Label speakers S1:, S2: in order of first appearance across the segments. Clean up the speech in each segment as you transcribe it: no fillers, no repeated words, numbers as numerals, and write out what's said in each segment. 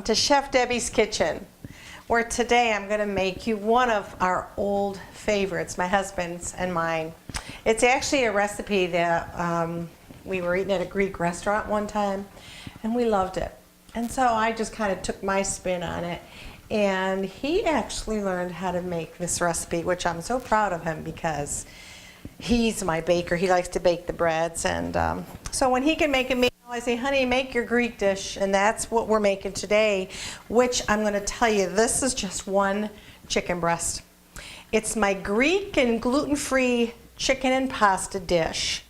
S1: to Chef Debbie's Kitchen, where today I'm going to make you one of our old favorites, my husband's and mine. It's actually a recipe that we were eating at a Greek restaurant one time, and we loved it. And so I just kind of took my spin on it, and he actually learned how to make this recipe, which I'm so proud of him because he's my baker. He likes to bake the breads, and so when he can make a meal, I say, honey, make your Greek dish, and that's what we're making today, which I'm going to tell you, this is just one chicken breast. It's my Greek and gluten-free chicken and pasta dish.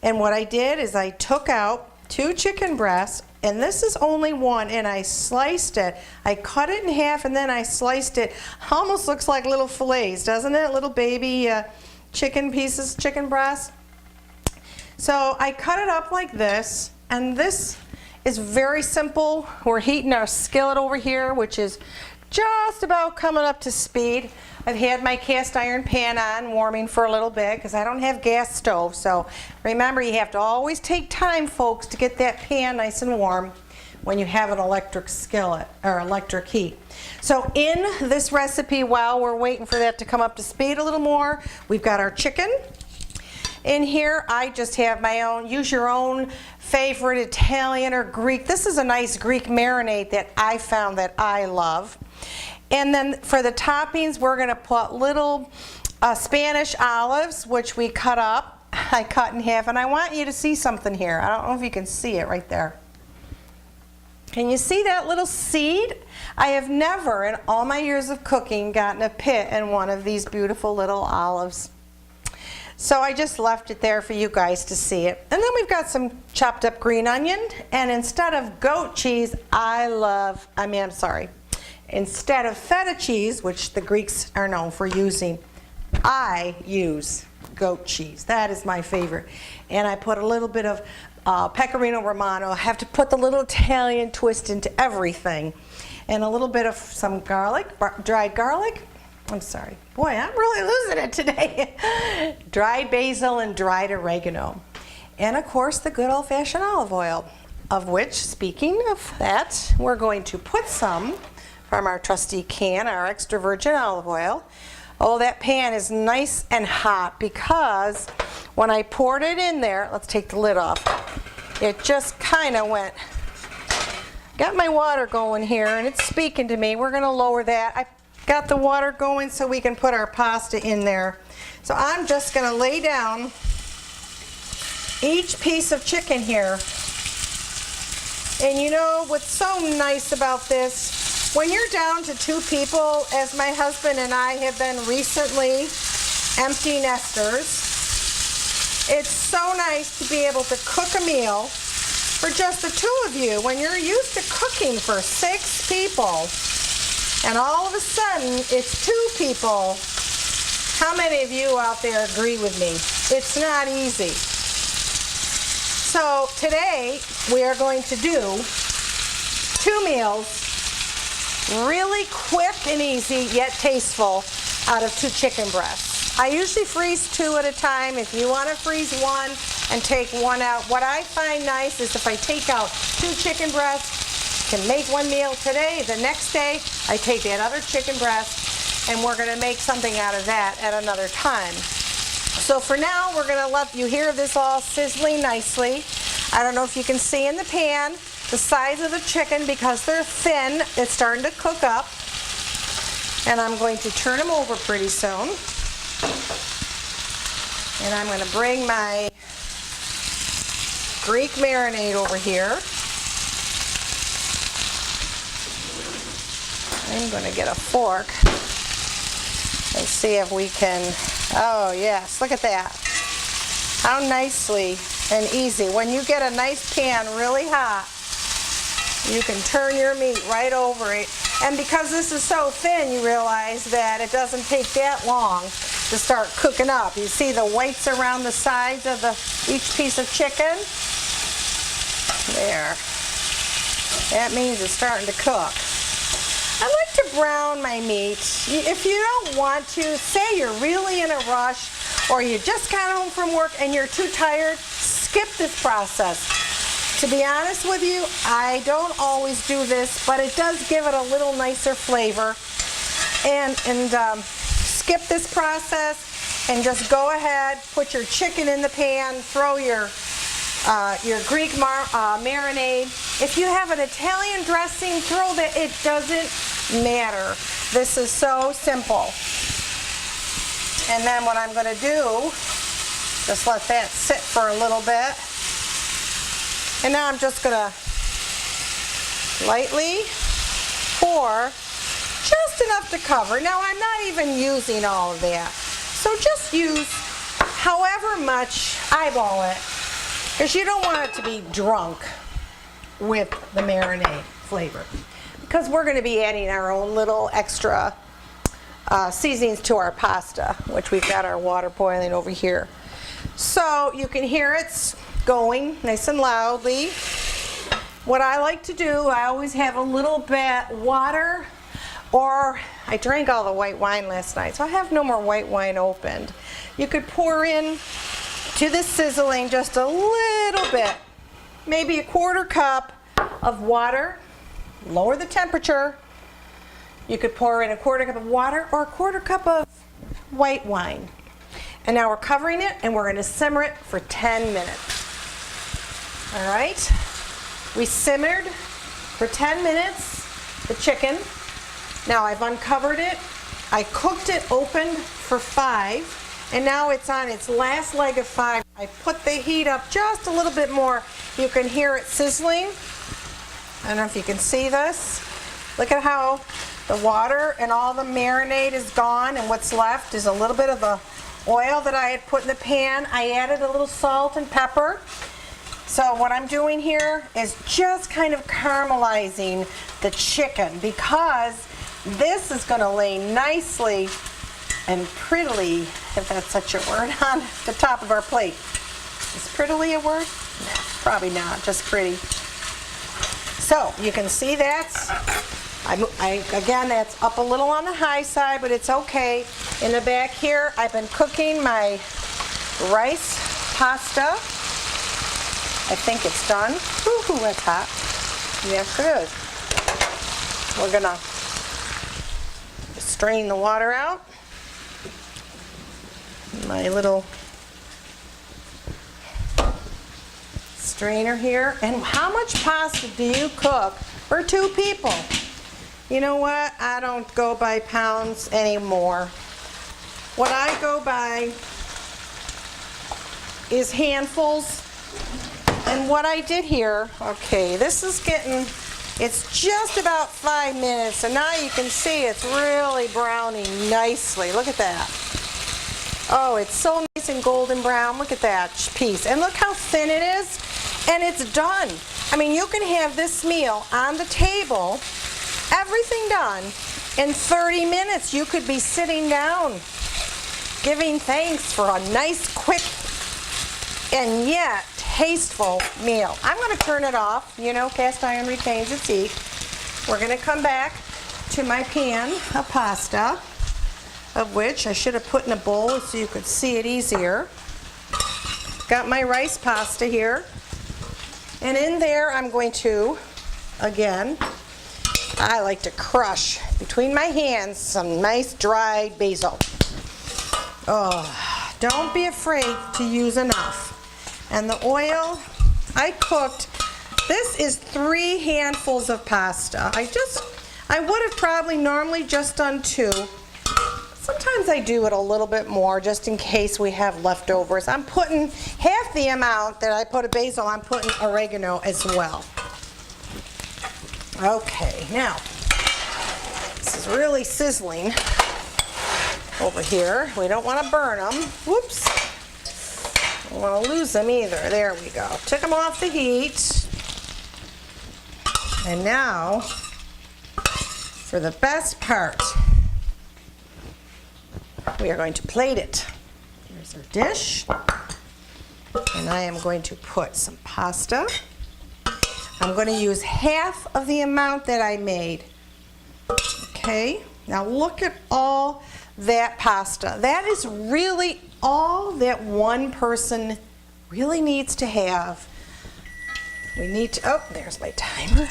S1: And what I did is I took out 2 chicken breasts, and this is only one, and I sliced it. I cut it in half, and then I sliced it. Almost looks like little fillets, doesn't it? Little baby chicken pieces, chicken breast. So I cut it up like this, and this is very simple. We're heating our skillet over here, which is just about coming up to speed. I've had my cast iron pan on, warming for a little bit, because I don't have gas stove. So remember, you have to always take time, folks, to get that pan nice and warm when you have an electric skillet or electric heat. So in this recipe, while we're waiting for that to come up to speed a little more, we've got our chicken. In here, I just have my own, use your own favorite Italian or Greek. This is a nice Greek marinade that I found that I love. And then for the toppings, we're gonna put little Spanish olives, which we cut up. I cut in half, and I want you to see something here. I don't know if you can see it right there. Can you see that little seed? I have never, in all my years of cooking, gotten a pit in one of these beautiful little olives. So I just left it there for you guys to see it. And then we've got some chopped up green onion, and instead of goat cheese, instead of feta cheese, which the Greeks are known for using, I use goat cheese. That is my favorite. And I put a little bit of pecorino romano. I have to put the little Italian twist into everything. And a little bit of some garlic, dried garlic. I'm sorry. Boy, I'm really losing it today. Dried basil and dried oregano. And of course, the good old-fashioned olive oil, of which, speaking of that, we're going to put some from our trusty can, our extra virgin olive oil. Oh, that pan is nice and hot because when I poured it in there, let's take the lid off, it just kind of went, got my water going here, and it's speaking to me. We're going to lower that. I got the water going so we can put our pasta in there. So I'm just going to lay down each piece of chicken here. And you know what's so nice about this? When you're down to 2 people, as my husband and I have been recently, empty nesters, it's so nice to be able to cook a meal for just the 2 of you. When you're used to cooking for 6 people, and all of a sudden it's 2 people, how many of you out there agree with me? It's not easy. So today we are going to do 2 meals, really quick and easy, yet tasteful, out of 2 chicken breasts. I usually freeze 2 at a time. If you want to freeze 1 and take 1 out, what I find nice is if I take out 2 chicken breasts, can make 1 meal today, the next day I take that other chicken breast, and we're going to make something out of that at another time. So for now, we're going to let you hear this all sizzling nicely. I don't know if you can see in the pan the size of the chicken, because they're thin, it's starting to cook up. And I'm going to turn them over pretty soon. And I'm going to bring my Greek marinade over here. I'm going to get a fork and see if we can, oh yes, look at that. How nicely and easy. When you get a nice pan really hot, you can turn your meat right over it. And because this is so thin, you realize that it doesn't take that long to start cooking up. You see the whites around the sides of each piece of chicken? There. That means it's starting to cook. I like to brown my meat. If you don't want to, say you're really in a rush, or you just got home from work and you're too tired, skip this process. To be honest with you, I don't always do this, but it does give it a little nicer flavor. And skip this process and just go ahead, put your chicken in the pan, throw your Greek marinade. If you have an Italian dressing, throw that. It doesn't matter. This is so simple. And then what I'm going to do, just let that sit for a little bit. And now I'm just going to lightly pour just enough to cover. Now I'm not even using all of that. So just use however much, eyeball it, because you don't want it to be drunk with the marinade flavor. Because we're going to be adding our own little extra seasonings to our pasta, which we've got our water boiling over here. So you can hear it's going nice and loudly. What I like to do, I always have a little bit water, or I drank all the white wine last night, so I have no more white wine opened. You could pour in to this sizzling just a little bit, maybe a 1/4 cup of water. Lower the temperature. You could pour in a 1/4 cup of water or a 1/4 cup of white wine. And now we're covering it and we're going to simmer it for 10 minutes. All right, we simmered for 10 minutes the chicken. Now I've uncovered it. I cooked it open for 5, and now it's on its last leg of 5. I put the heat up just a little bit more. You can hear it sizzling. I don't know if you can see this. Look at how the water and all the marinade is gone, and what's left is a little bit of the oil that I had put in the pan. I added a little salt and pepper. So what I'm doing here is just kind of caramelizing the chicken, because this is going to lay nicely and prettily, if that's such a word, on the top of our plate. Is prettily a word? No, probably not, just pretty. So you can see that's, again, that's up a little on the high side, but it's okay. In the back here, I've been cooking my rice pasta. I think it's done. Woohoo, that's hot. Yes, it is. We're gonna strain the water out. My little strainer here. And how much pasta do you cook for 2 people? You know what? I don't go by pounds anymore. What I go by is handfuls. And what I did here, okay, this is getting, it's just about 5 minutes, and now you can see it's really browning nicely. Look at that. Oh, it's so nice and golden brown. Look at that piece. And look how thin it is. And it's done. I mean, you can have this meal on the table, everything done, in 30 minutes. You could be sitting down, giving thanks for a nice, quick, and yet tasteful meal. I'm going to turn it off. You know, cast iron retains its heat. We're going to come back to my pan of pasta, of which I should have put in a bowl so you could see it easier. Got my rice pasta here. And in there I'm going to, again, I like to crush between my hands some nice dried basil. Oh, don't be afraid to use enough. And the oil, I cooked, this is 3 handfuls of pasta. I would have probably normally just done 2. Sometimes I do it a little bit more just in case we have leftovers. I'm putting half the amount that I put of basil, I'm putting oregano as well. Okay, now, this is really sizzling over here. We don't want to burn them. Whoops. Don't want to lose them either. There we go. Took them off the heat. And now, for the best part, we are going to plate it. Here's our dish. And I am going to put some pasta. I'm going to use half of the amount that I made. Okay, now look at all that pasta. That is really all that one person really needs to have we need to, oh, there's my timer.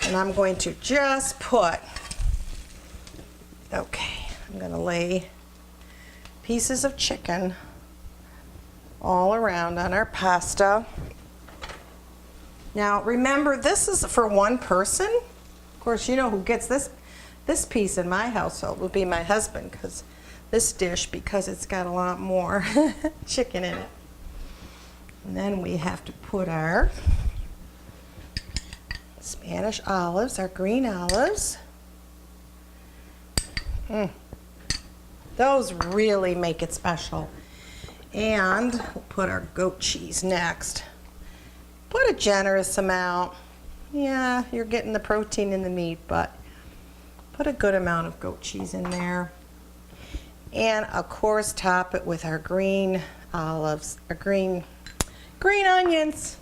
S1: And I'm going to just put, okay, I'm going to lay pieces of chicken all around on our pasta. Now remember, this is for one person. Of course, you know who gets this piece in my household would be my husband, because this dish, because it's got a lot more chicken in it. And then we have to put our Spanish olives, our green olives. Those really make it special. And we'll put our goat cheese next. Put a generous amount. Yeah, you're getting the protein in the meat, but put a good amount of goat cheese in there. And of course, top it with our green olives, our green onions.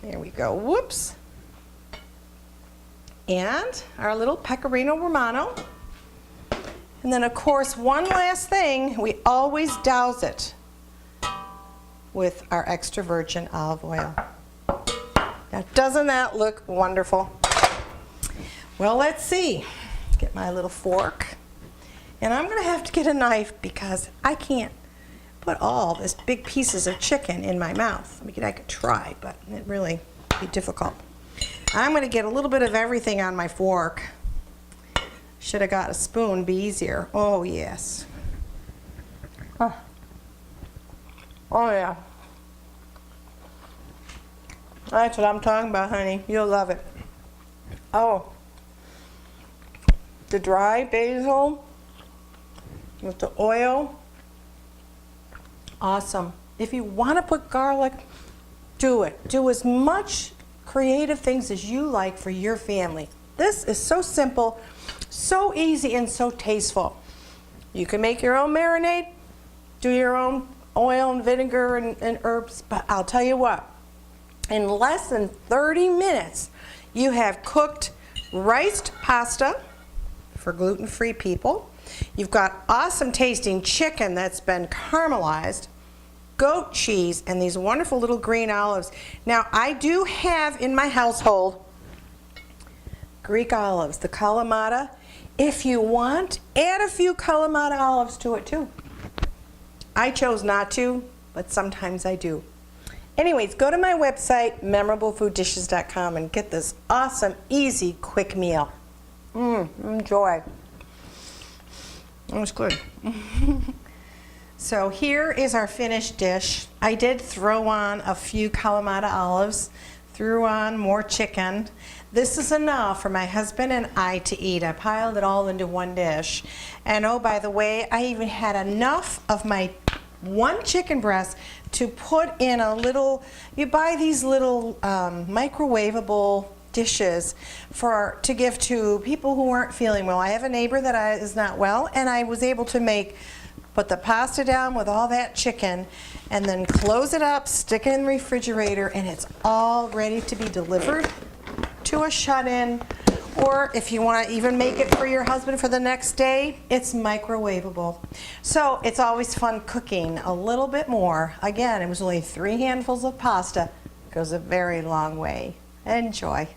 S1: There we go. Whoops. And our little pecorino romano. And then, of course, one last thing, we always douse it with our extra virgin olive oil. Now, doesn't that look wonderful? Well, let's see. Get my little fork. And I'm going to have to get a knife because I can't put all this big pieces of chicken in my mouth. I could try, but it really be difficult. I'm going to get a little bit of everything on my fork. Should have got a spoon, be easier. Oh, yes. Oh, yeah. That's what I'm talking about, honey. You'll love it. Oh. The dry basil with the oil. Awesome. If you want to put garlic, do it. Do as much creative things as you like for your family. This is so simple, so easy, and so tasteful. You can make your own marinade, do your own oil and vinegar and herbs, but I'll tell you what, in less than 30 minutes, you have cooked riced pasta for gluten-free people. You've got awesome tasting chicken that's been caramelized, goat cheese, and these wonderful little green olives. Now, I do have in my household Greek olives, the Kalamata. If you want, add a few Kalamata olives to it too. I chose not to, but sometimes I do. Anyways, go to my website, memorableFoodDishes.com, and get this awesome, easy, quick meal. Enjoy. That was good. So here is our finished dish. I did throw on a few Kalamata olives, threw on more chicken. This is enough for my husband and I to eat. I piled it all into one dish. And oh, by the way, I even had enough of my one chicken breast to put in a little, you buy these little microwavable dishes to give to people who aren't feeling well. I have a neighbor that is not well, and I was able to put the pasta down with all that chicken and then close it up, stick it in the refrigerator, and it's all ready to be delivered to a shut-in. Or if you want to even make it for your husband for the next day, it's microwavable. So it's always fun cooking a little bit more. Again, it was only 3 handfuls of pasta. It goes a very long way. Enjoy.